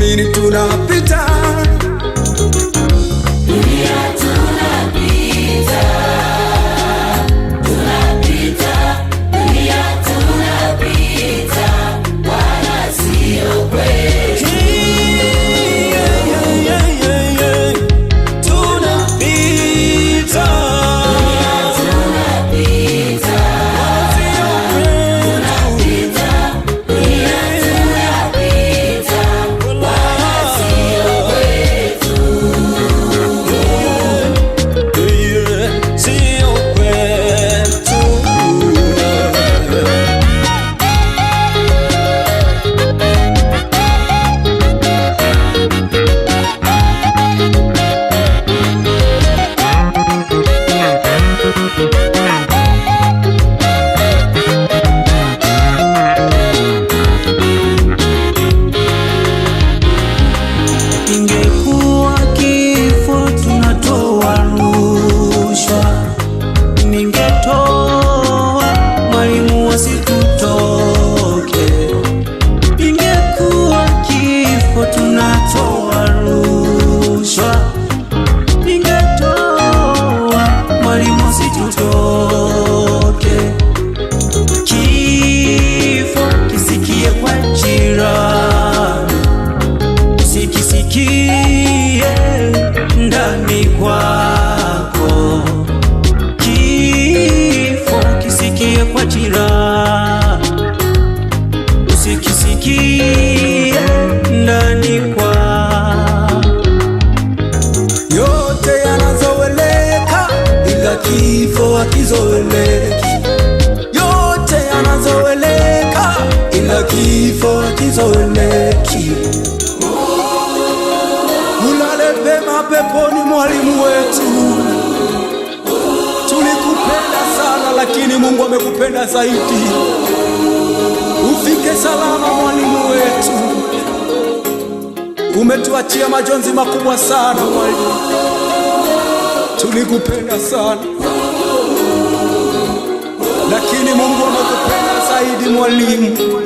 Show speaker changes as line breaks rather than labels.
tuamini tunapita.
Dunia tunapita, tunapita, dunia tunapita, wala sio kwetu.
Ingekuwa kifo tunatoa rushwa, ningetoa mwalimu wasitutoke. Ingekuwa kifo tunatoa rushwa, ningetoa mwalimu wasitutoke. Kifo kisikie kwa jirani, usikisikie ndani kwako. Kifo kisikie kwa jirani, usikisikie ndani kwako.
Yote yanazoweleka ila kifo hakizoweleki. Yote yanazoweleka ila kifo hakizoweleki. Ulale pema peponi mwalimu wetu. Tulikupenda sana lakini Mungu amekupenda zaidi. Ufike salama mwalimu wetu. Umetuachia majonzi makubwa sana mwalimu. Tulikupenda sana lakini Mungu amekupenda zaidi mwalimu.